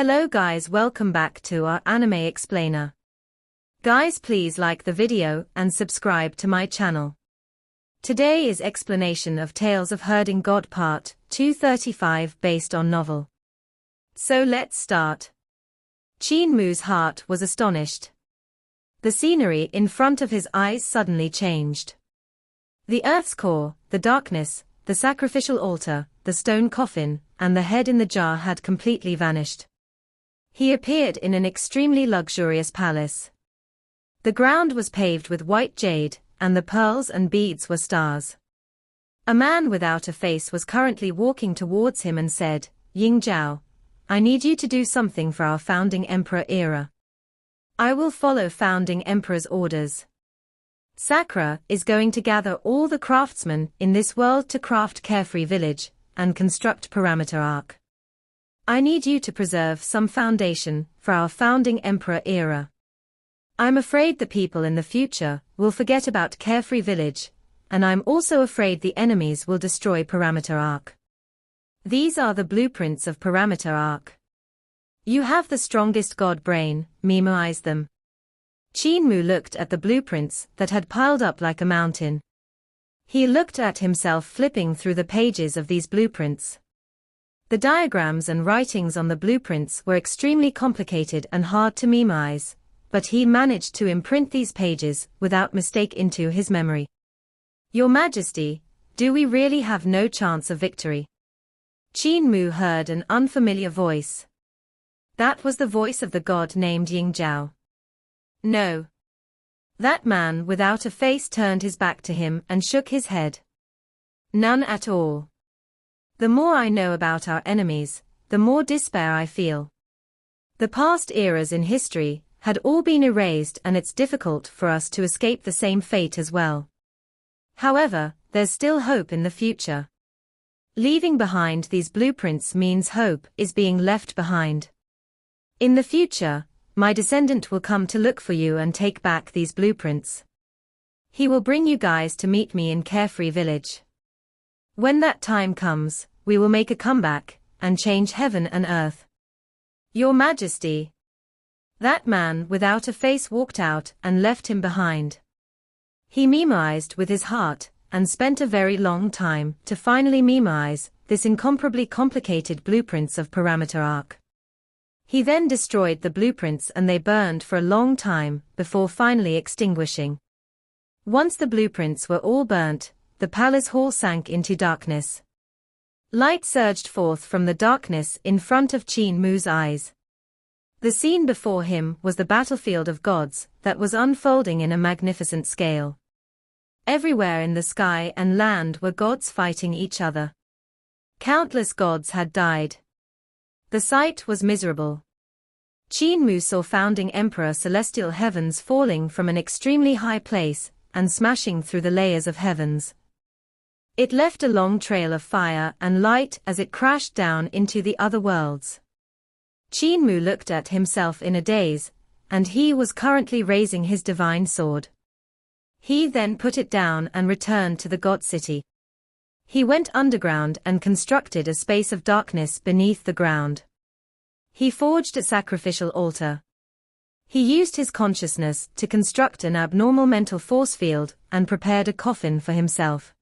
Hello guys, welcome back to our anime explainer. Guys, please like the video and subscribe to my channel. Today is explanation of Tales of Herding God Part 235 based on novel. So let's start. Qin Mu's heart was astonished. The scenery in front of his eyes suddenly changed. The earth's core, the darkness, the sacrificial altar, the stone coffin, and the head in the jar had completely vanished. He appeared in an extremely luxurious palace. The ground was paved with white jade, and the pearls and beads were stars. A man without a face was currently walking towards him and said, "Ying Zhao, I need you to do something for our founding emperor era." "I will follow founding emperor's orders. Sakura is going to gather all the craftsmen in this world to craft Carefree Village and construct Parameter Arc. I need you to preserve some foundation for our founding emperor era. I'm afraid the people in the future will forget about Carefree Village, and I'm also afraid the enemies will destroy Parameter Arc. These are the blueprints of Parameter Arc. You have the strongest god brain, memorize them." Qin Mu looked at the blueprints that had piled up like a mountain. He looked at himself flipping through the pages of these blueprints. The diagrams and writings on the blueprints were extremely complicated and hard to memorize, but he managed to imprint these pages without mistake into his memory. "Your Majesty, do we really have no chance of victory?" Qin Mu heard an unfamiliar voice. That was the voice of the god named Ying Zhao. "No." That man without a face turned his back to him and shook his head. "None at all. The more I know about our enemies, the more despair I feel. The past eras in history had all been erased and it's difficult for us to escape the same fate as well. However, there's still hope in the future. Leaving behind these blueprints means hope is being left behind. In the future, my descendant will come to look for you and take back these blueprints. He will bring you guys to meet me in Carefree Village. When that time comes, we will make a comeback and change heaven and earth. Your Majesty." That man without a face walked out and left him behind. He memorized with his heart and spent a very long time to finally memorize this incomparably complicated blueprints of Parameter Arc. He then destroyed the blueprints and they burned for a long time before finally extinguishing. Once the blueprints were all burnt, the palace hall sank into darkness. Light surged forth from the darkness in front of Qin Mu's eyes. The scene before him was the battlefield of gods that was unfolding in a magnificent scale. Everywhere in the sky and land were gods fighting each other. Countless gods had died. The sight was miserable. Qin Mu saw founding Emperor Celestial Heavens falling from an extremely high place and smashing through the layers of heavens. It left a long trail of fire and light as it crashed down into the other worlds. Qin Mu looked at himself in a daze, and he was currently raising his divine sword. He then put it down and returned to the God City. He went underground and constructed a space of darkness beneath the ground. He forged a sacrificial altar. He used his consciousness to construct an abnormal mental force field and prepared a coffin for himself.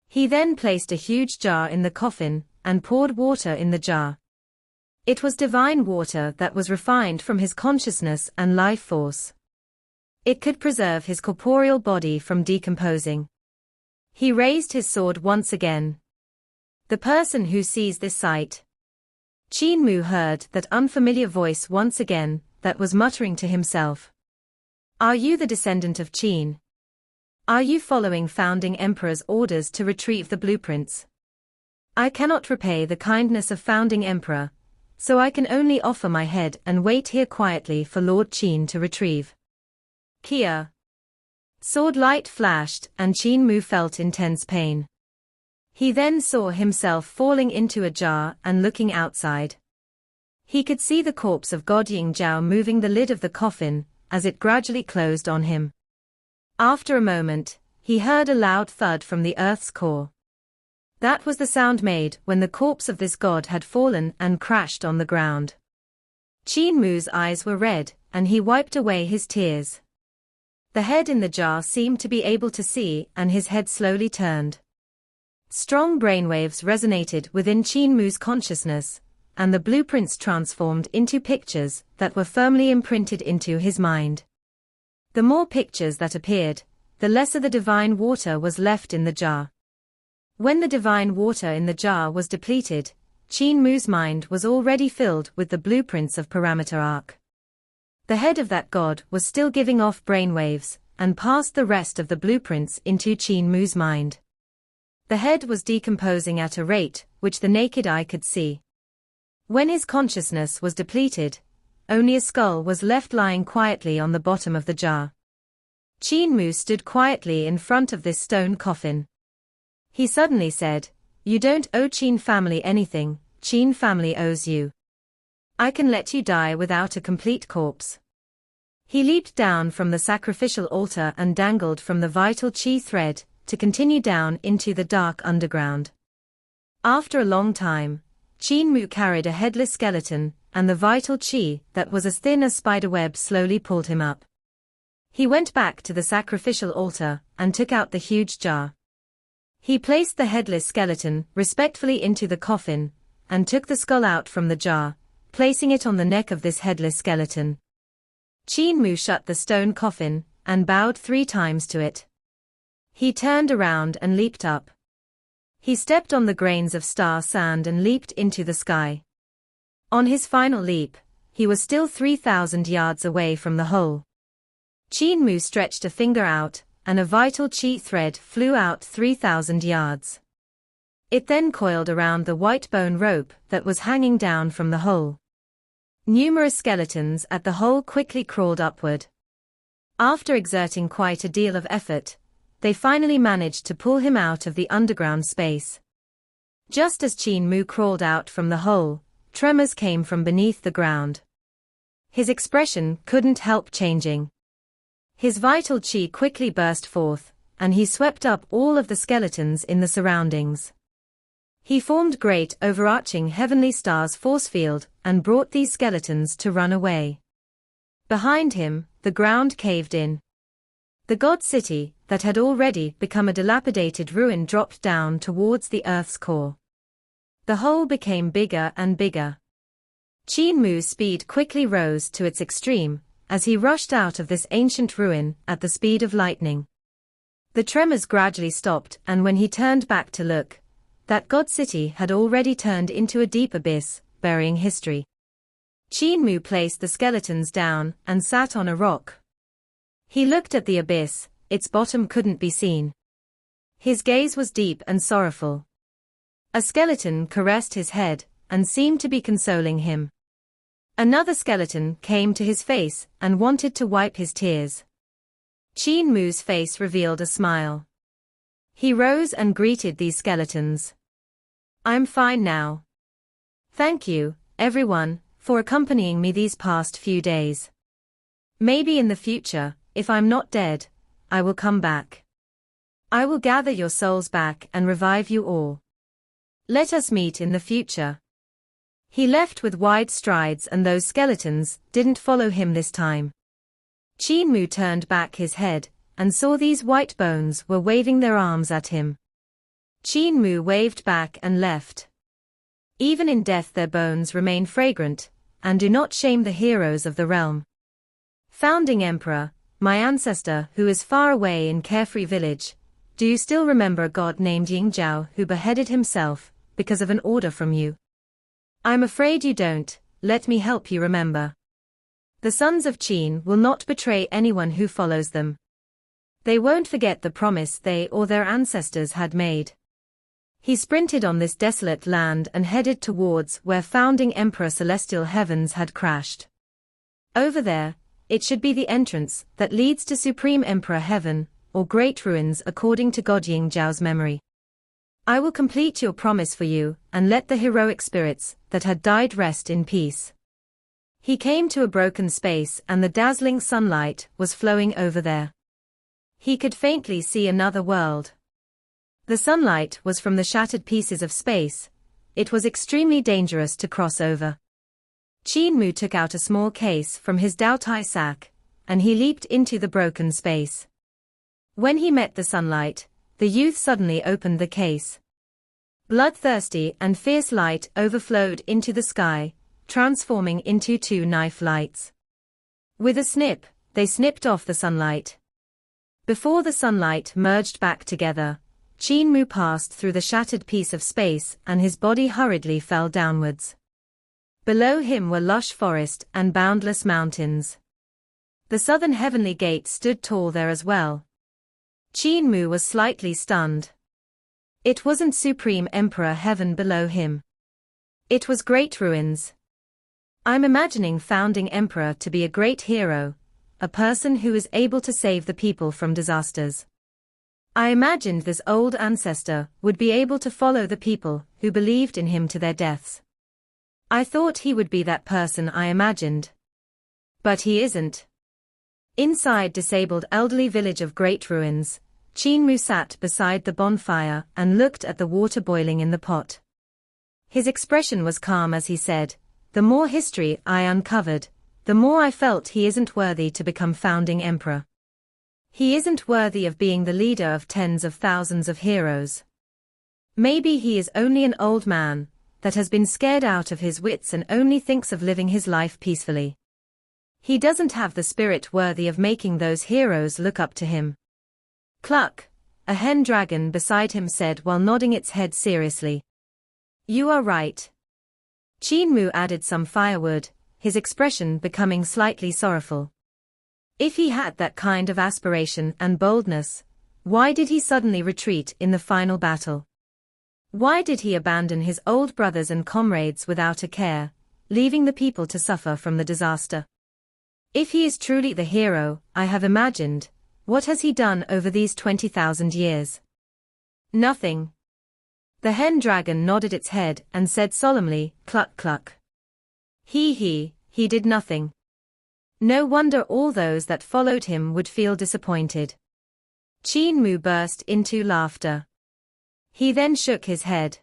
He then placed a huge jar in the coffin and poured water in the jar. It was divine water that was refined from his consciousness and life force. It could preserve his corporeal body from decomposing. He raised his sword once again. The person who sees this sight. Qin Mu heard that unfamiliar voice once again that was muttering to himself. "Are you the descendant of Qin? Are you following founding emperor's orders to retrieve the blueprints? I cannot repay the kindness of founding emperor, so I can only offer my head and wait here quietly for Lord Qin to retrieve." Kia. Sword light flashed and Qin Mu felt intense pain. He then saw himself falling into a jar and looking outside. He could see the corpse of God Ying Zhao moving the lid of the coffin as it gradually closed on him. After a moment, he heard a loud thud from the earth's core. That was the sound made when the corpse of this god had fallen and crashed on the ground. Qin Mu's eyes were red, and he wiped away his tears. The head in the jar seemed to be able to see, and his head slowly turned. Strong brainwaves resonated within Qin Mu's consciousness, and the blueprints transformed into pictures that were firmly imprinted into his mind. The more pictures that appeared, the lesser the divine water was left in the jar. When the divine water in the jar was depleted, Qin Mu's mind was already filled with the blueprints of Parameter Arc. The head of that god was still giving off brainwaves, and passed the rest of the blueprints into Qin Mu's mind. The head was decomposing at a rate which the naked eye could see. When his consciousness was depleted, only a skull was left lying quietly on the bottom of the jar. Qin Mu stood quietly in front of this stone coffin. He suddenly said, "You don't owe Qin family anything, Qin family owes you. I can let you die without a complete corpse." He leaped down from the sacrificial altar and dangled from the vital qi thread, to continue down into the dark underground. After a long time, Qin Mu carried a headless skeleton, and the vital qi that was as thin as spiderweb slowly pulled him up. He went back to the sacrificial altar, and took out the huge jar. He placed the headless skeleton respectfully into the coffin, and took the skull out from the jar, placing it on the neck of this headless skeleton. Qin Mu shut the stone coffin, and bowed 3 times to it. He turned around and leaped up. He stepped on the grains of star sand and leaped into the sky. On his final leap, he was still 3,000 yards away from the hole. Qin Mu stretched a finger out, and a vital qi thread flew out 3,000 yards. It then coiled around the white bone rope that was hanging down from the hole. Numerous skeletons at the hole quickly crawled upward. After exerting quite a deal of effort, they finally managed to pull him out of the underground space. Just as Qin Mu crawled out from the hole, tremors came from beneath the ground. His expression couldn't help changing. His vital qi quickly burst forth, and he swept up all of the skeletons in the surroundings. He formed great overarching heavenly stars force field, and brought these skeletons to run away. Behind him, the ground caved in. The god city, that had already become a dilapidated ruin, dropped down towards the earth's core. The hole became bigger and bigger. Qin Mu's speed quickly rose to its extreme, as he rushed out of this ancient ruin at the speed of lightning. The tremors gradually stopped, and when he turned back to look, that god city had already turned into a deep abyss, burying history. Qin Mu placed the skeletons down and sat on a rock. He looked at the abyss, its bottom couldn't be seen. His gaze was deep and sorrowful. A skeleton caressed his head, and seemed to be consoling him. Another skeleton came to his face, and wanted to wipe his tears. Qin Mu's face revealed a smile. He rose and greeted these skeletons. "I'm fine now. Thank you, everyone, for accompanying me these past few days. Maybe in the future, if I'm not dead, I will come back. I will gather your souls back and revive you all. Let us meet in the future." He left with wide strides, and those skeletons didn't follow him this time. Qin Mu turned back his head, and saw these white bones were waving their arms at him. Qin Mu waved back and left. Even in death their bones remain fragrant, and do not shame the heroes of the realm. Founding Emperor, my ancestor who is far away in Carefree Village, do you still remember a god named Ying Zhao who beheaded himself because of an order from you? I'm afraid you don't. Let me help you remember. The sons of Qin will not betray anyone who follows them. They won't forget the promise they or their ancestors had made. He sprinted on this desolate land and headed towards where founding Emperor Celestial Heavens had crashed. Over there, it should be the entrance that leads to Supreme Emperor Heaven, or Great Ruins according to God Ying Zhao's memory. I will complete your promise for you, and let the heroic spirits that had died rest in peace. He came to a broken space, and the dazzling sunlight was flowing over there. He could faintly see another world. The sunlight was from the shattered pieces of space. It was extremely dangerous to cross over. Qin Mu took out a small case from his Daotai sack, and he leaped into the broken space. When he met the sunlight, the youth suddenly opened the case. Bloodthirsty and fierce light overflowed into the sky, transforming into two knife lights. With a snip, they snipped off the sunlight. Before the sunlight merged back together, Qin Mu passed through the shattered piece of space and his body hurriedly fell downwards. Below him were lush forest and boundless mountains. The southern heavenly gate stood tall there as well. Qin Mu was slightly stunned. It wasn't Supreme Emperor Heaven below him. It was Great Ruins. I'm imagining Founding Emperor to be a great hero, a person who is able to save the people from disasters. I imagined this old ancestor would be able to follow the people who believed in him to their deaths. I thought he would be that person I imagined. But he isn't. Inside disabled elderly village of Great Ruins, Qin Mu sat beside the bonfire and looked at the water boiling in the pot. His expression was calm as he said, "The more history I uncovered, the more I felt he isn't worthy to become founding emperor. He isn't worthy of being the leader of tens of thousands of heroes. Maybe he is only an old man that has been scared out of his wits and only thinks of living his life peacefully. He doesn't have the spirit worthy of making those heroes look up to him." Cluck, a hen dragon beside him said while nodding its head seriously. "You are right." Qin Mu added some firewood, his expression becoming slightly sorrowful. If he had that kind of aspiration and boldness, why did he suddenly retreat in the final battle? Why did he abandon his old brothers and comrades without a care, leaving the people to suffer from the disaster? If he is truly the hero I have imagined, what has he done over these 20,000 years? Nothing. The hen dragon nodded its head and said solemnly, "Cluck cluck." He did nothing. No wonder all those that followed him would feel disappointed. Qin Mu burst into laughter. He then shook his head.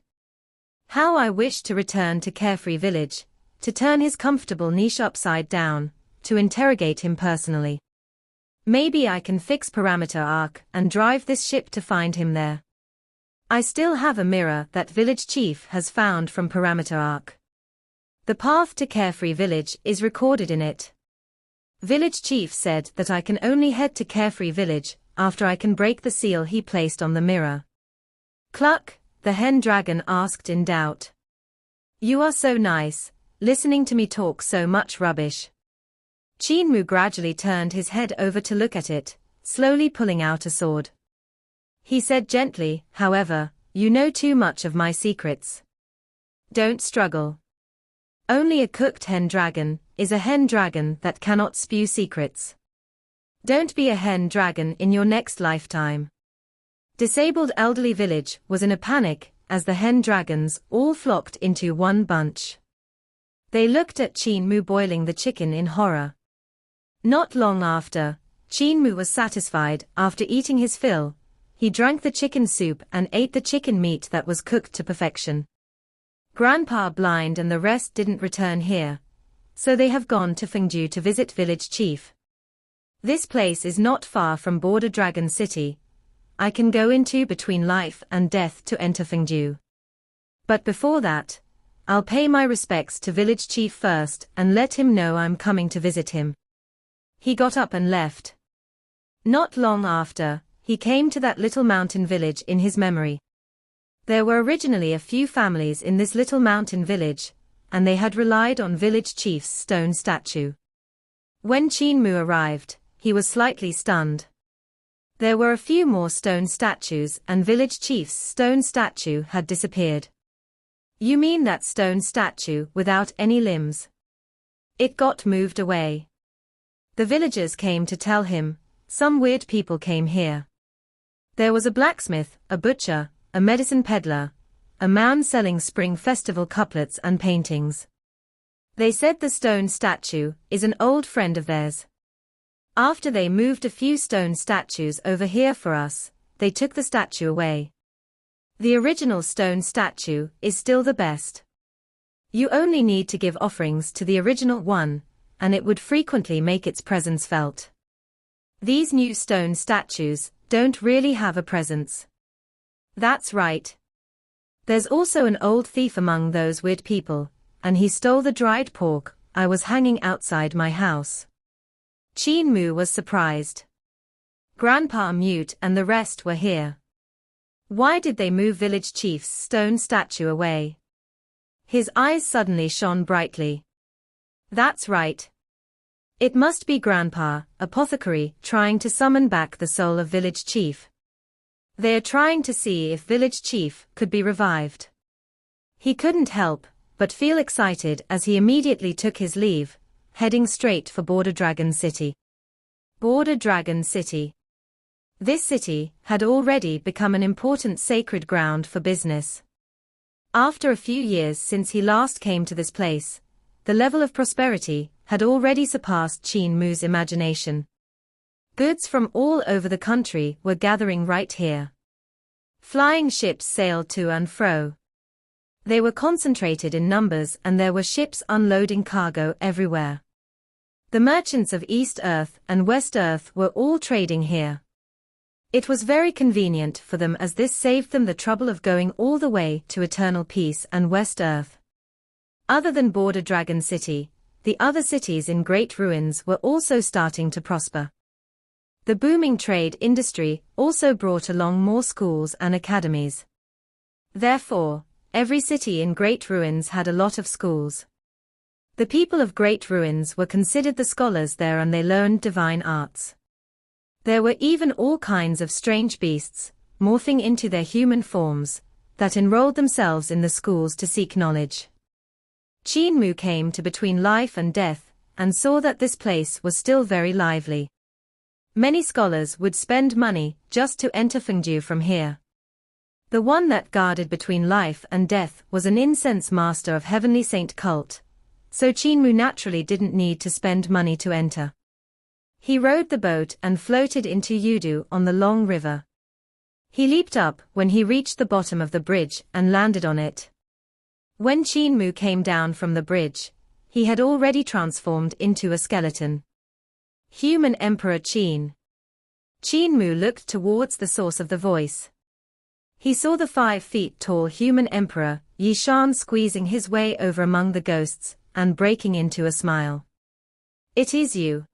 How I wish to return to Carefree Village, to turn his comfortable niche upside down, to interrogate him personally. Maybe I can fix Parameter Arc and drive this ship to find him there. I still have a mirror that village chief has found from Parameter Arc. The path to Carefree Village is recorded in it. Village chief said that I can only head to Carefree Village after I can break the seal he placed on the mirror. Cluck, the hen dragon asked in doubt. You are so nice, listening to me talk so much rubbish. Qin Mu gradually turned his head over to look at it, slowly pulling out a sword. He said gently, however, you know too much of my secrets. Don't struggle. Only a cooked hen dragon is a hen dragon that cannot spew secrets. Don't be a hen dragon in your next lifetime. Disabled elderly village was in a panic as the hen dragons all flocked into one bunch. They looked at Qin Mu boiling the chicken in horror. Not long after, Qin Mu was satisfied after eating his fill. He drank the chicken soup and ate the chicken meat that was cooked to perfection. Grandpa blind and the rest didn't return here, so they have gone to Fengju to visit village chief. This place is not far from border Dragon City. I can go into between life and death to enter Fengju. But before that, I'll pay my respects to village chief first and let him know I'm coming to visit him. He got up and left. Not long after, he came to that little mountain village in his memory. There were originally a few families in this little mountain village, and they had relied on village chief's stone statue. When Qin Mu arrived, he was slightly stunned. There were a few more stone statues and village chief's stone statue had disappeared. You mean that stone statue without any limbs? It got moved away. The villagers came to tell him, some weird people came here. There was a blacksmith, a butcher, a medicine peddler, a man selling Spring Festival couplets and paintings. They said the stone statue is an old friend of theirs. After they moved a few stone statues over here for us, they took the statue away. The original stone statue is still the best. You only need to give offerings to the original one, and it would frequently make its presence felt. These new stone statues don't really have a presence. That's right. There's also an old thief among those weird people, and he stole the dried pork I was hanging outside my house. Qin Mu was surprised. Grandpa Mute and the rest were here. Why did they move village chief's stone statue away? His eyes suddenly shone brightly. That's right. It must be Grandpa, apothecary, trying to summon back the soul of village chief. They are trying to see if village chief could be revived. He couldn't help but feel excited as he immediately took his leave, heading straight for Border Dragon City. Border Dragon City. This city had already become an important sacred ground for business. After a few years since he last came to this place, the level of prosperity had already surpassed Qin Mu's imagination. Goods from all over the country were gathering right here. Flying ships sailed to and fro. They were concentrated in numbers and there were ships unloading cargo everywhere. The merchants of East Earth and West Earth were all trading here. It was very convenient for them as this saved them the trouble of going all the way to Eternal Peace and West Earth. Other than Border Dragon City, the other cities in Great Ruins were also starting to prosper. The booming trade industry also brought along more schools and academies. Therefore, every city in Great Ruins had a lot of schools. The people of Great Ruins were considered the scholars there and they learned divine arts. There were even all kinds of strange beasts, morphing into their human forms, that enrolled themselves in the schools to seek knowledge. Qin Mu came to between life and death, and saw that this place was still very lively. Many scholars would spend money just to enter Fengdu from here. The one that guarded between life and death was an incense master of Heavenly Saint cult, so Qin Mu naturally didn't need to spend money to enter. He rowed the boat and floated into Yudu on the long river. He leaped up when he reached the bottom of the bridge and landed on it. When Qin Mu came down from the bridge, he had already transformed into a skeleton. Human Emperor Qin. Qin Mu looked towards the source of the voice. He saw the 5-feet-tall human emperor, Yishan, squeezing his way over among the ghosts and breaking into a smile. It is you.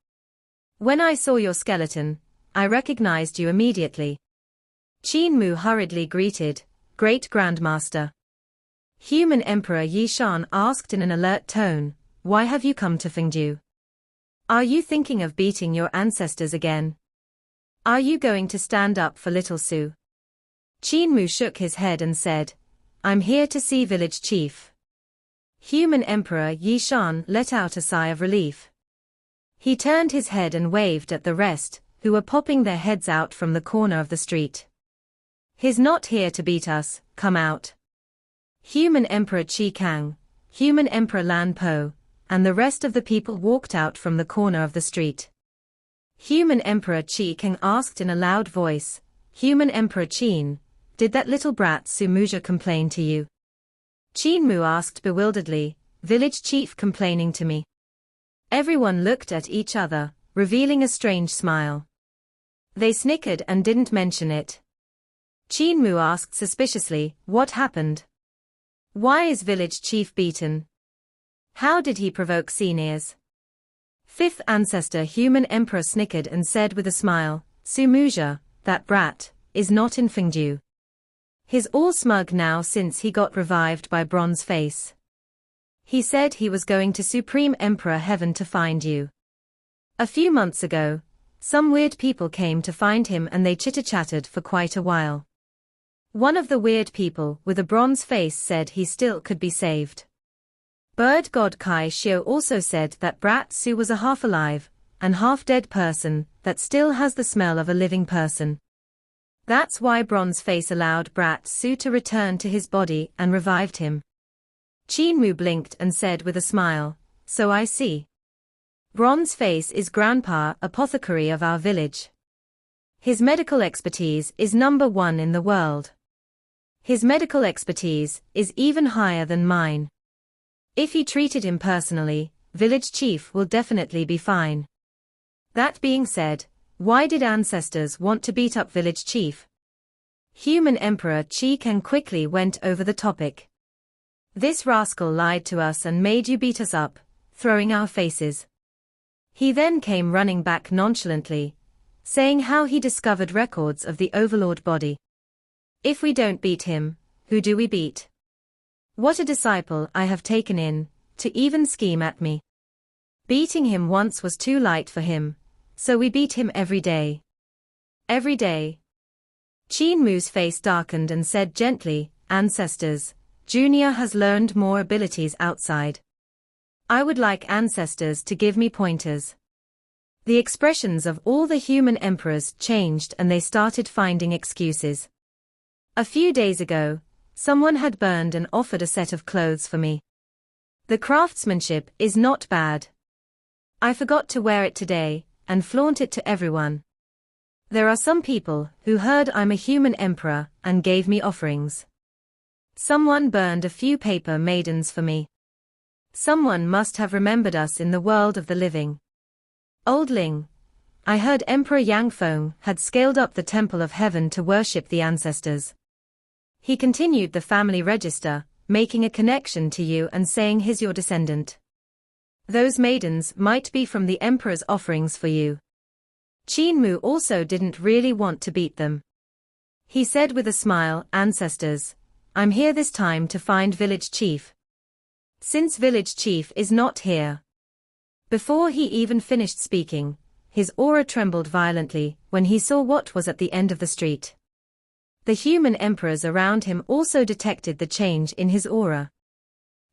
When I saw your skeleton, I recognized you immediately. Qin Mu hurriedly greeted, Great Grandmaster. Human Emperor Yishan asked in an alert tone, why have you come to Fengdu? Are you thinking of beating your ancestors again? Are you going to stand up for little Su? Qin Mu shook his head and said, I'm here to see village chief. Human Emperor Yishan let out a sigh of relief. He turned his head and waved at the rest, who were popping their heads out from the corner of the street. He's not here to beat us, come out. Human Emperor Qi Kang, Human Emperor Lan Po, and the rest of the people walked out from the corner of the street. Human Emperor Qi Kang asked in a loud voice, Human Emperor Qin, did that little brat Su Muja complain to you? Qin Mu asked bewilderedly, village chief complaining to me. Everyone looked at each other, revealing a strange smile. They snickered and didn't mention it. Qin Mu asked suspiciously, what happened? Why is village chief beaten? How did he provoke seniors? Fifth Ancestor Human Emperor snickered and said with a smile, Su Muja, that brat, is not in Fengdu. He's all smug now since he got revived by Bronze Face. He said he was going to Supreme Emperor Heaven to find you. A few months ago, some weird people came to find him and they chitter-chattered for quite a while. One of the weird people with a bronze face said he still could be saved. Bird God Kai Xiu also said that Brat Su was a half-alive and half-dead person that still has the smell of a living person. That's why Bronze Face allowed Brat Su to return to his body and revived him. Qin Mu blinked and said with a smile, so I see. Bronze Face is Grandpa Apothecary of our village. His medical expertise is number 1 in the world. His medical expertise is even higher than mine. If you treated him personally, village chief will definitely be fine. That being said, why did ancestors want to beat up village chief? Human Emperor Qin quickly went over the topic. This rascal lied to us and made you beat us up, throwing our faces. He then came running back nonchalantly, saying how he discovered records of the overlord body. If we don't beat him, who do we beat? What a disciple I have taken in, to even scheme at me. Beating him once was too light for him, so we beat him every day. Every day. Qin Mu's face darkened and said gently, Ancestors, Junior has learned more abilities outside. I would like Ancestors to give me pointers. The expressions of all the human emperors changed and they started finding excuses. A few days ago, someone had burned and offered a set of clothes for me. The craftsmanship is not bad. I forgot to wear it today, and flaunt it to everyone. There are some people who heard I'm a human emperor and gave me offerings. Someone burned a few paper maidens for me. Someone must have remembered us in the world of the living. Old Ling, I heard Emperor Yang Feng had scaled up the Temple of Heaven to worship the ancestors. He continued the family register, making a connection to you and saying he's your descendant. Those maidens might be from the Emperor's offerings for you. Qin Mu also didn't really want to beat them. He said with a smile, Ancestors, I'm here this time to find village chief. Since village chief is not here. Before he even finished speaking, his aura trembled violently when he saw what was at the end of the street. The human emperors around him also detected the change in his aura.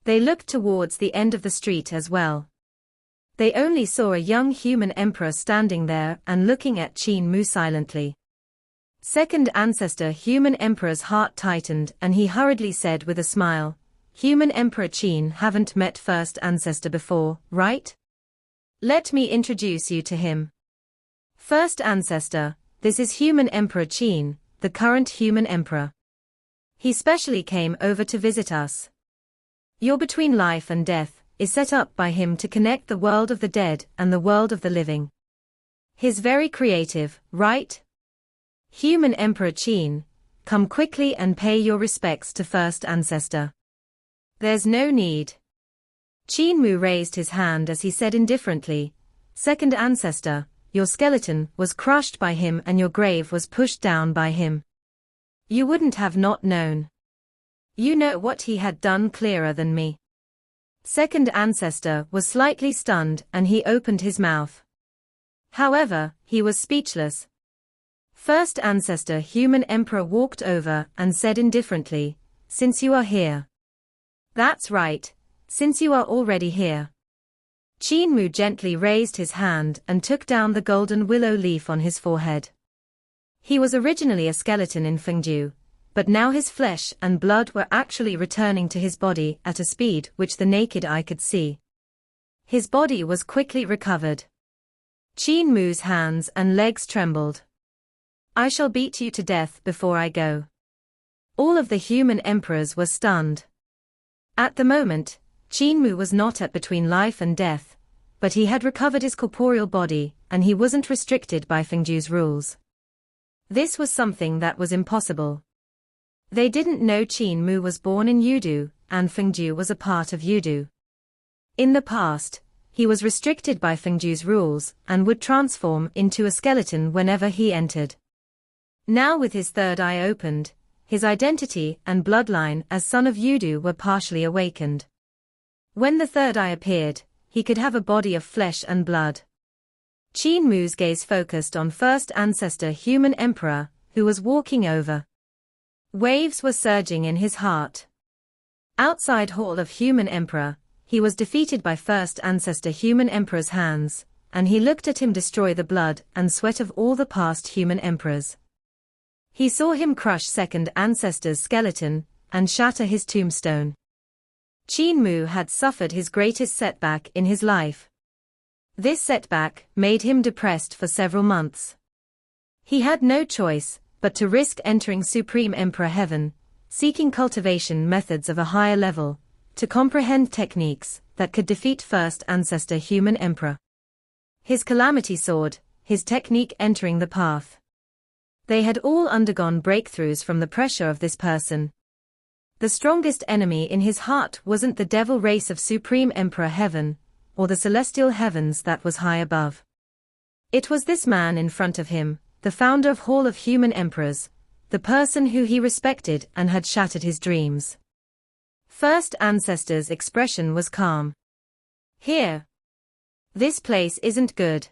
They looked towards the end of the street as well. They only saw a young human emperor standing there and looking at Qin Mu silently. Second Ancestor Human Emperor's heart tightened and he hurriedly said with a smile, Human Emperor Qin haven't met First Ancestor before, right? Let me introduce you to him. First Ancestor, this is Human Emperor Qin, the current human emperor. He specially came over to visit us. Your between life and death is set up by him to connect the world of the dead and the world of the living. He's very creative, right? Human Emperor Qin, come quickly and pay your respects to First Ancestor. There's no need. Qin Mu raised his hand as he said indifferently, Second Ancestor, your skeleton was crushed by him and your grave was pushed down by him. You wouldn't have not known. You know what he had done clearer than me. Second Ancestor was slightly stunned and he opened his mouth. However, he was speechless. First Ancestor Human Emperor walked over and said indifferently, Since you are here. That's right, since you are already here. Qin Mu gently raised his hand and took down the golden willow leaf on his forehead. He was originally a skeleton in Fengju, but now his flesh and blood were actually returning to his body at a speed which the naked eye could see. His body was quickly recovered. Qin Mu's hands and legs trembled. I shall beat you to death before I go. All of the human emperors were stunned. At the moment, Qin Mu was not at between life and death, but he had recovered his corporeal body and he wasn't restricted by Fengju's rules. This was something that was impossible. They didn't know Qin Mu was born in Yudu, and Fengju was a part of Yudu. In the past, he was restricted by Fengju's rules and would transform into a skeleton whenever he entered. Now with his third eye opened, his identity and bloodline as son of Yudu were partially awakened. When the third eye appeared, he could have a body of flesh and blood. Qin Mu's gaze focused on First Ancestor Human Emperor, who was walking over. Waves were surging in his heart. Outside Hall of Human Emperor, he was defeated by First Ancestor Human Emperor's hands, and he looked at him destroy the blood and sweat of all the past human emperors. He saw him crush Second Ancestor's skeleton and shatter his tombstone. Qin Mu had suffered his greatest setback in his life. This setback made him depressed for several months. He had no choice but to risk entering Supreme Emperor Heaven, seeking cultivation methods of a higher level, to comprehend techniques that could defeat first ancestor human emperor. His calamity sword, his technique entering the path. They had all undergone breakthroughs from the pressure of this person. The strongest enemy in his heart wasn't the devil race of Supreme Emperor Heaven, or the celestial heavens that was high above. It was this man in front of him, the founder of Hall of Human Emperors, the person who he respected and had shattered his dreams. First Ancestor's expression was calm. Here. This place isn't good.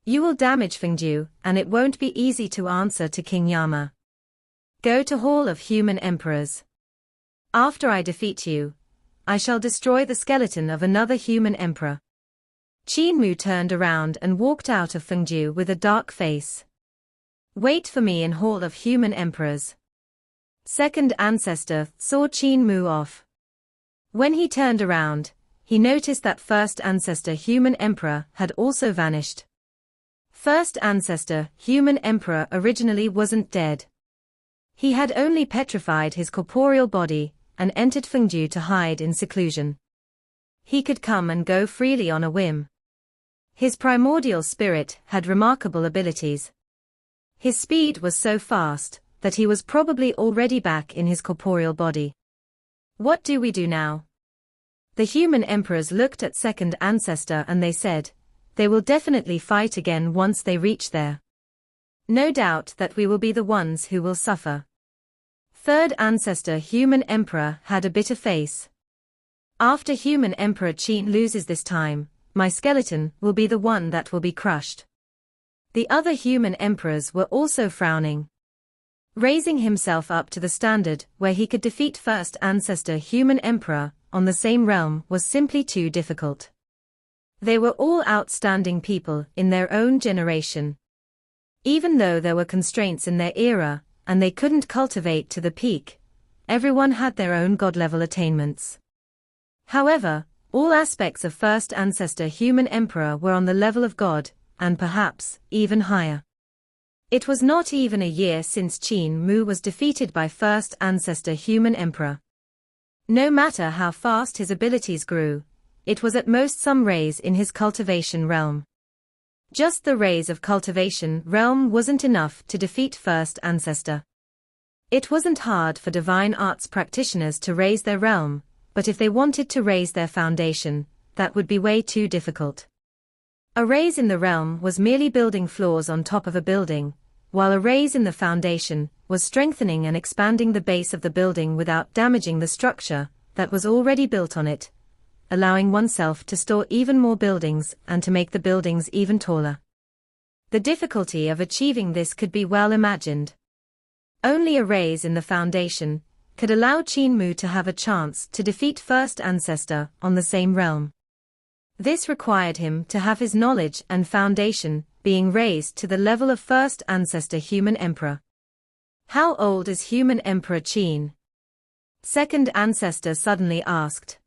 You will damage Fengju, and it won't be easy to answer to King Yama. Go to Hall of Human Emperors. After I defeat you, I shall destroy the skeleton of another human emperor. Qin Mu turned around and walked out of Fengju with a dark face. Wait for me in Hall of Human Emperors. Second Ancestor saw Qin Mu off. When he turned around, he noticed that First Ancestor Human Emperor had also vanished. First Ancestor Human Emperor originally wasn't dead. He had only petrified his corporeal body and entered Fengju to hide in seclusion. He could come and go freely on a whim. His primordial spirit had remarkable abilities. His speed was so fast that he was probably already back in his corporeal body. What do we do now? The human emperors looked at Second Ancestor and they said, they will definitely fight again once they reach there. No doubt that we will be the ones who will suffer. Third Ancestor Human Emperor had a bitter face. After Human Emperor Qin loses this time, my skeleton will be the one that will be crushed. The other human emperors were also frowning. Raising himself up to the standard where he could defeat First Ancestor Human Emperor on the same realm was simply too difficult. They were all outstanding people in their own generation. Even though there were constraints in their era, and they couldn't cultivate to the peak, everyone had their own god-level attainments. However, all aspects of First Ancestor Human Emperor were on the level of God, and perhaps even higher. It was not even a year since Qin Mu was defeated by First Ancestor Human Emperor. No matter how fast his abilities grew, it was at most some raise in his cultivation realm. Just the raise of cultivation realm wasn't enough to defeat First Ancestor. It wasn't hard for divine arts practitioners to raise their realm, but if they wanted to raise their foundation, that would be way too difficult. A raise in the realm was merely building floors on top of a building, while a raise in the foundation was strengthening and expanding the base of the building without damaging the structure that was already built on it, allowing oneself to store even more buildings and to make the buildings even taller. The difficulty of achieving this could be well imagined. Only a raise in the foundation could allow Qin Mu to have a chance to defeat First Ancestor on the same realm. This required him to have his knowledge and foundation being raised to the level of First Ancestor Human Emperor. How old is Human Emperor Qin? Second Ancestor suddenly asked.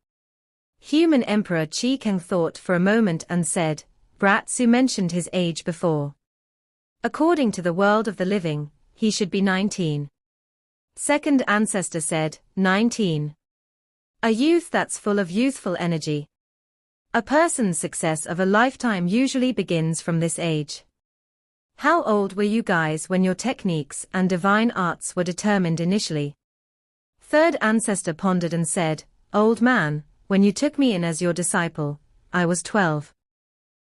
Human Emperor Qi Keng thought for a moment and said, Bratsu mentioned his age before. According to the world of the living, he should be 19. Second Ancestor said, 19. A youth that's full of youthful energy. A person's success of a lifetime usually begins from this age. How old were you guys when your techniques and divine arts were determined initially? Third Ancestor pondered and said, Old man, when you took me in as your disciple, I was 12.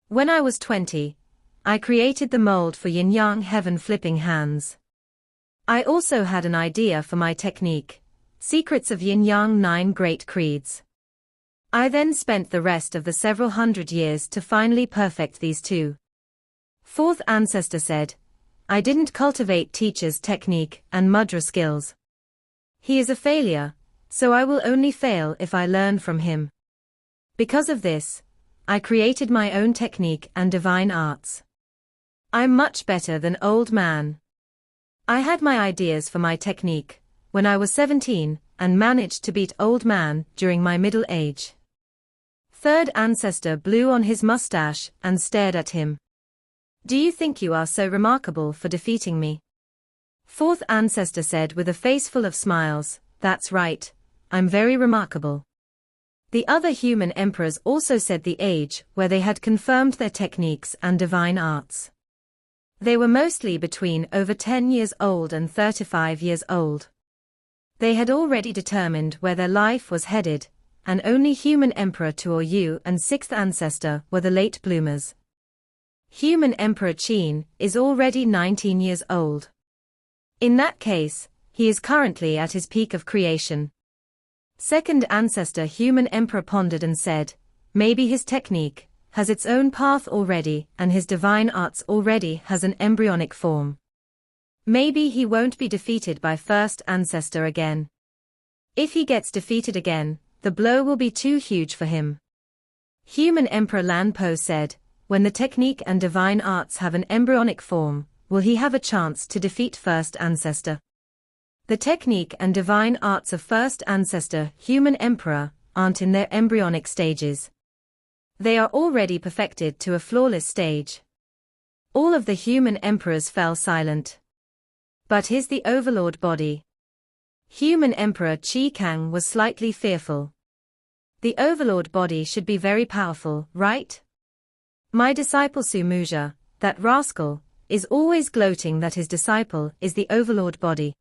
When I was 20, I created the mold for yin-yang heaven flipping hands. I also had an idea for my technique, Secrets of Yin-Yang 9 Great Creeds. I then spent the rest of the several hundred years to finally perfect these two. Fourth Ancestor said, I didn't cultivate teacher's technique and mudra skills. He is a failure, so I will only fail if I learn from him. Because of this, I created my own technique and divine arts. I'm much better than old man. I had my ideas for my technique when I was 17 and managed to beat old man during my middle age. Third Ancestor blew on his mustache and stared at him. Do you think you are so remarkable for defeating me? Fourth Ancestor said with a face full of smiles, That's right, I'm very remarkable. The other human emperors also said the age where they had confirmed their techniques and divine arts. They were mostly between over 10 years old and 35 years old. They had already determined where their life was headed, and only human Emperor Tuoyu and sixth Ancestor were the late bloomers. Human Emperor Qin is already 19 years old. In that case, he is currently at his peak of creation. Second Ancestor Human Emperor pondered and said, maybe his technique has its own path already and his divine arts already has an embryonic form. Maybe he won't be defeated by first Ancestor again. If he gets defeated again, the blow will be too huge for him. Human Emperor Lan Po said, when the technique and divine arts have an embryonic form, will he have a chance to defeat first Ancestor? The technique and divine arts of first Ancestor Human Emperor aren't in their embryonic stages. They are already perfected to a flawless stage. All of the human emperors fell silent. But his the overlord body. Human Emperor Qi Kang was slightly fearful. The overlord body should be very powerful, right? My disciple Su Muja, that rascal, is always gloating that his disciple is the overlord body.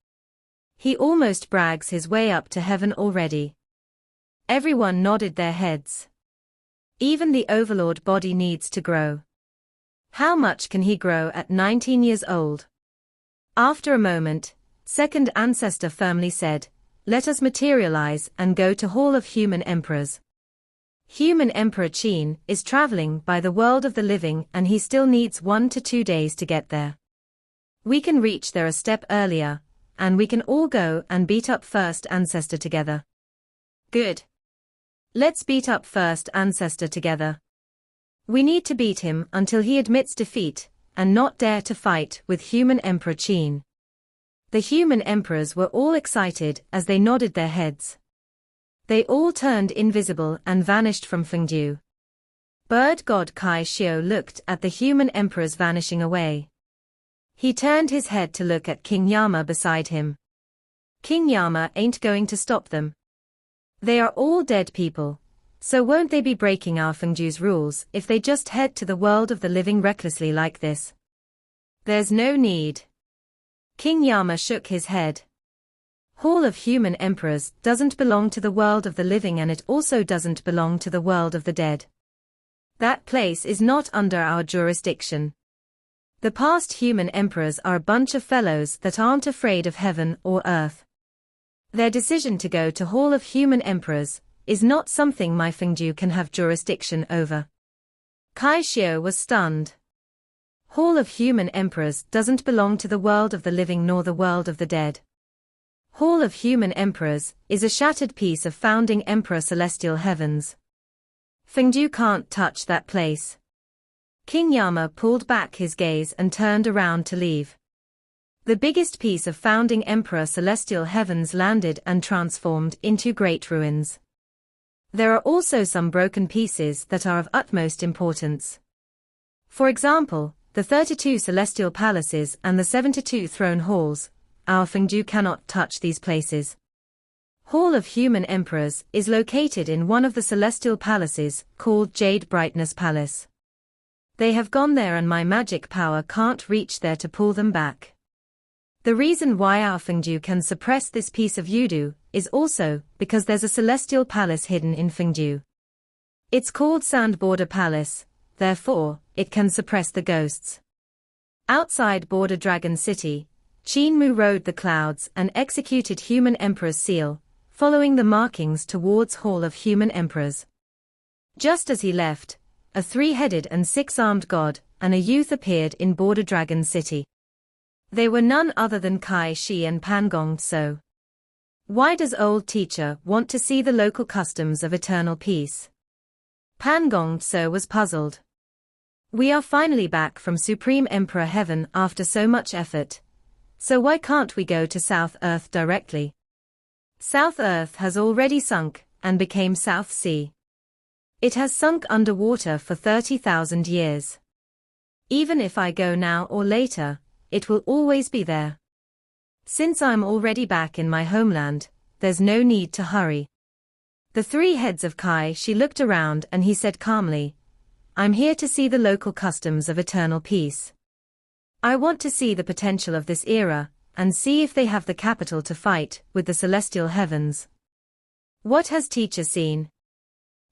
He almost brags his way up to heaven already. Everyone nodded their heads. Even the overlord body needs to grow. How much can he grow at 19 years old? After a moment, second Ancestor firmly said, let us materialize and go to Hall of Human Emperors. Human Emperor Qin is traveling by the world of the living and he still needs 1 to 2 days to get there. We can reach there a step earlier, and we can all go and beat up first Ancestor together. Good. Let's beat up first Ancestor together. We need to beat him until he admits defeat, and not dare to fight with Human Emperor Qin. The human emperors were all excited as they nodded their heads. They all turned invisible and vanished from Fengdu. Bird god Kai Xiu looked at the human emperors vanishing away. He turned his head to look at King Yama beside him. King Yama ain't going to stop them. They are all dead people, so won't they be breaking our Fengdu's rules if they just head to the world of the living recklessly like this? There's no need. King Yama shook his head. Hall of Human Emperors doesn't belong to the world of the living and it also doesn't belong to the world of the dead. That place is not under our jurisdiction. The past human emperors are a bunch of fellows that aren't afraid of heaven or earth. Their decision to go to Hall of Human Emperors is not something my Fengdu can have jurisdiction over. Kai Xiu was stunned. Hall of Human Emperors doesn't belong to the world of the living nor the world of the dead. Hall of Human Emperors is a shattered piece of founding Emperor Celestial Heavens. Fengdu can't touch that place. King Yama pulled back his gaze and turned around to leave. The biggest piece of founding Emperor Celestial Heavens landed and transformed into great ruins. There are also some broken pieces that are of utmost importance. For example, the 32 celestial palaces and the 72 throne halls. Our Fengdu cannot touch these places. Hall of Human Emperors is located in one of the celestial palaces, called Jade Brightness Palace. They have gone there and my magic power can't reach there to pull them back. The reason why our Fengdu can suppress this piece of Yudu is also because there's a celestial palace hidden in Fengdu. It's called Sand Border Palace, therefore, it can suppress the ghosts. Outside Border Dragon City, Qin Mu rode the clouds and executed Human Emperor's seal, following the markings towards Hall of Human Emperors. Just as he left, a 3-headed and 6-armed god and a youth appeared in Border Dragon City. They were none other than Kai Shi and Pangong Tso. Why does old teacher want to see the local customs of eternal peace? Pangong Tso was puzzled. We are finally back from Supreme Emperor Heaven after so much effort. So why can't we go to South Earth directly? South Earth has already sunk and became South Sea. It has sunk underwater for 30,000 years. Even if I go now or later, it will always be there. Since I'm already back in my homeland, there's no need to hurry. The three heads of Kai Shi looked around and he said calmly, "I'm here to see the local customs of eternal peace. I want to see the potential of this era, and see if they have the capital to fight with the celestial heavens." "What has teacher seen?"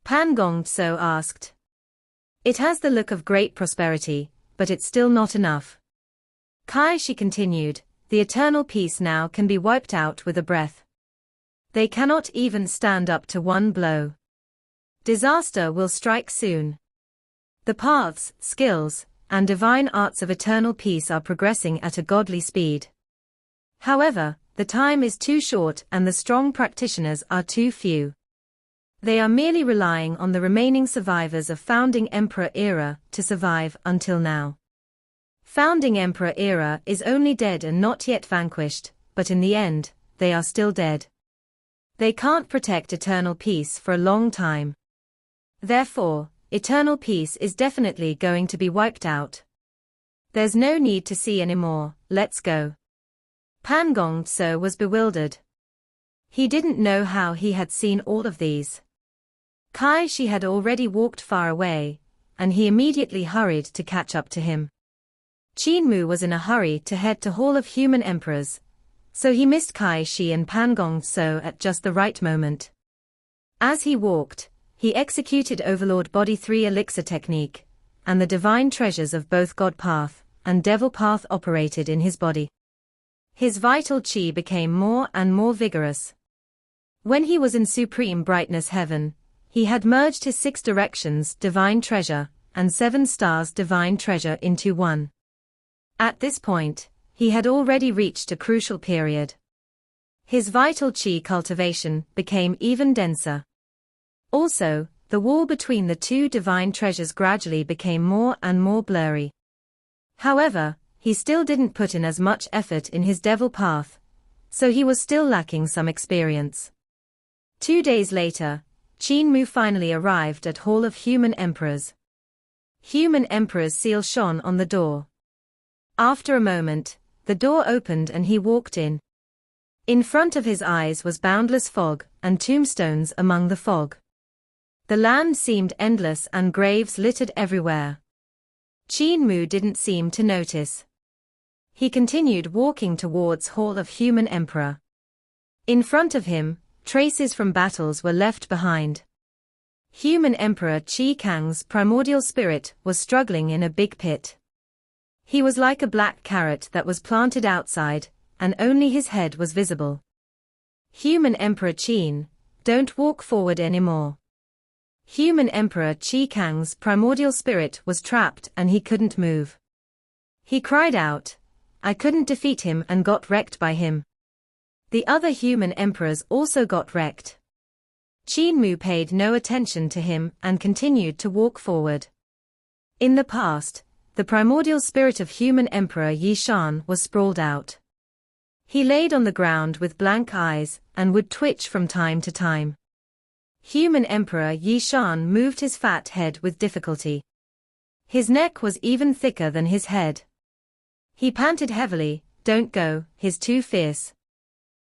Pan Gongtso asked. "It has the look of great prosperity, but it's still not enough." Kai Shi continued, "The eternal peace now can be wiped out with a breath. They cannot even stand up to one blow. Disaster will strike soon. The paths, skills, and divine arts of eternal peace are progressing at a godly speed. However, the time is too short and the strong practitioners are too few. They are merely relying on the remaining survivors of Founding Emperor era to survive until now. Founding Emperor era is only dead and not yet vanquished, but in the end, they are still dead. They can't protect eternal peace for a long time. Therefore, eternal peace is definitely going to be wiped out. There's no need to see anymore, let's go." Pan Gongtso was bewildered. He didn't know how he had seen all of these. Kai Shi had already walked far away, and he immediately hurried to catch up to him. Qin Mu was in a hurry to head to Hall of Human Emperors, so he missed Kai Shi and Pan Gongtso at just the right moment. As he walked, he executed Overlord Body 3 Elixir technique, and the divine treasures of both God Path and Devil Path operated in his body. His vital chi became more and more vigorous. When he was in Supreme Brightness Heaven, he had merged his 6 directions divine treasure and 7 stars divine treasure into one. At this point, he had already reached a crucial period. His vital chi cultivation became even denser. Also, the wall between the 2 divine treasures gradually became more and more blurry. However, he still didn't put in as much effort in his devil path, so he was still lacking some experience. 2 days later, Qin Mu finally arrived at Hall of Human Emperors. Human Emperor's seal shone on the door. After a moment, the door opened and he walked in. In front of his eyes was boundless fog and tombstones among the fog. The land seemed endless and graves littered everywhere. Qin Mu didn't seem to notice. He continued walking towards Hall of Human Emperor. In front of him, traces from battles were left behind. Human Emperor Qi Kang's primordial spirit was struggling in a big pit. He was like a black carrot that was planted outside, and only his head was visible. Human Emperor Qin, don't walk forward anymore. Human Emperor Qi Kang's primordial spirit was trapped and he couldn't move. He cried out, "I couldn't defeat him and got wrecked by him." The other human emperors also got wrecked. Qin Mu paid no attention to him and continued to walk forward. In the past, the primordial spirit of human emperor Yi Shan was sprawled out. He laid on the ground with blank eyes and would twitch from time to time. Human emperor Yi Shan moved his fat head with difficulty. His neck was even thicker than his head. He panted heavily, "Don't go, he's too fierce."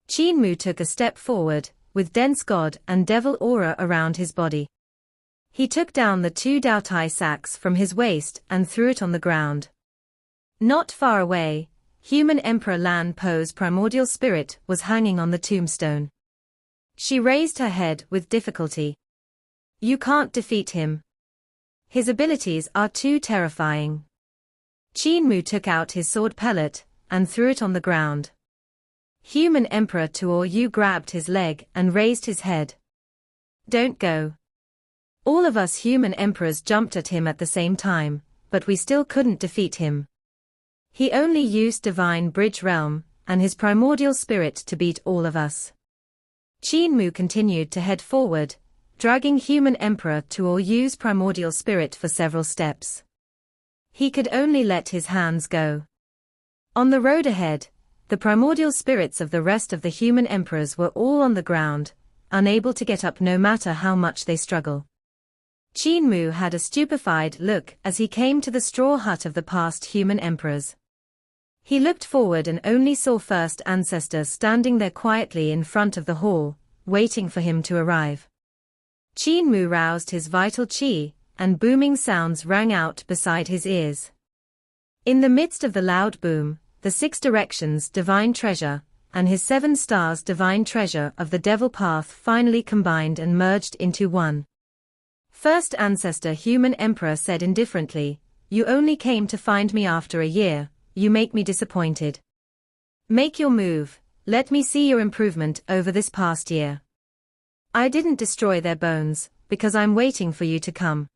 Qin Mu took a step forward, with dense god and devil aura around his body. He took down the 2 Daotai sacks from his waist and threw it on the ground. Not far away, human Emperor Lan Po's primordial spirit was hanging on the tombstone. She raised her head with difficulty. "You can't defeat him. His abilities are too terrifying." Qin Mu took out his sword pellet and threw it on the ground. Human Emperor Tuo Yu grabbed his leg and raised his head. "Don't go." All of us human emperors jumped at him at the same time, but we still couldn't defeat him. He only used Divine Bridge Realm and his primordial spirit to beat all of us. Qin Mu continued to head forward, dragging human Emperor Tuo Yu's primordial spirit for several steps. He could only let his hands go. On the road ahead, the primordial spirits of the rest of the human emperors were all on the ground, unable to get up no matter how much they struggle. Qin Mu had a stupefied look as he came to the straw hut of the past human emperors. He looked forward and only saw first Ancestor standing there quietly in front of the hall, waiting for him to arrive. Qin Mu roused his vital qi, and booming sounds rang out beside his ears. In the midst of the loud boom, the 6 directions divine treasure, and his 7 stars divine treasure of the devil path finally combined and merged into one. First Ancestor Human Emperor said indifferently, "You only came to find me after a year, you make me disappointed. Make your move, let me see your improvement over this past year. I didn't destroy their bones, because I'm waiting for you to come.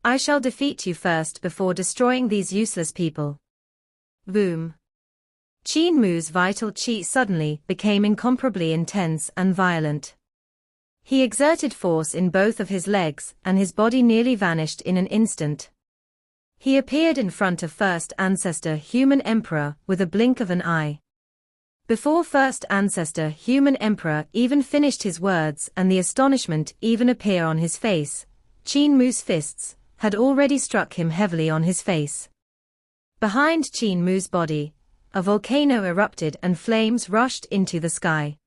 I shall defeat you first before destroying these useless people." Boom. Qin Mu's vital qi suddenly became incomparably intense and violent. He exerted force in both of his legs and his body nearly vanished in an instant. He appeared in front of First Ancestor Human Emperor with a blink of an eye. Before First Ancestor Human Emperor even finished his words and the astonishment even appear on his face, Qin Mu's fists had already struck him heavily on his face. Behind Qin Mu's body, a volcano erupted and flames rushed into the sky.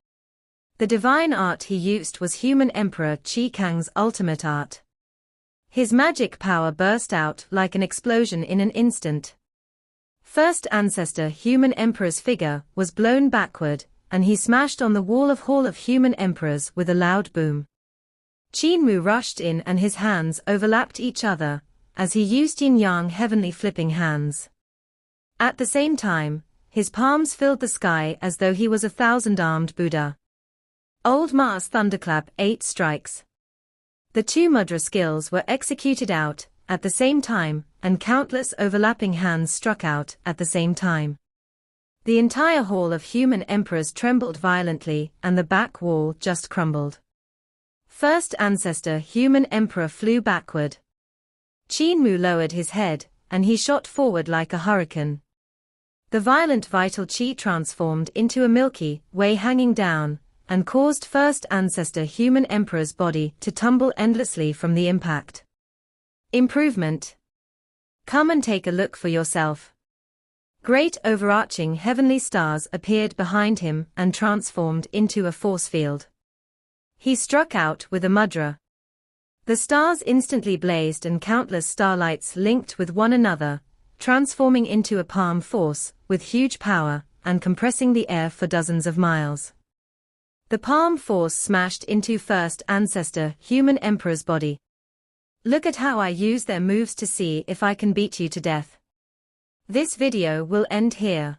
The divine art he used was Human Emperor Qi Kang's ultimate art. His magic power burst out like an explosion in an instant. First Ancestor Human Emperor's figure was blown backward, and he smashed on the wall of Hall of Human Emperors with a loud boom. Qin Mu rushed in and his hands overlapped each other, as he used yin-yang heavenly flipping hands. At the same time, his palms filled the sky as though he was a 1,000-armed Buddha. Old Ma's thunderclap 8 strikes. The 2 mudra skills were executed out at the same time, and countless overlapping hands struck out at the same time. The entire hall of human emperors trembled violently and the back wall just crumbled. First Ancestor Human Emperor flew backward. Qin Mu lowered his head, and he shot forward like a hurricane. The violent vital qi transformed into a Milky Way hanging down, and caused First Ancestor Human Emperor's body to tumble endlessly from the impact. Improvement. Come and take a look for yourself. Great overarching heavenly stars appeared behind him and transformed into a force field. He struck out with a mudra. The stars instantly blazed and countless starlights linked with one another, transforming into a palm force with huge power and compressing the air for dozens of miles. The palm force smashed into First Ancestor Human Emperor's body. Look at how I use their moves to see if I can beat you to death. This video will end here.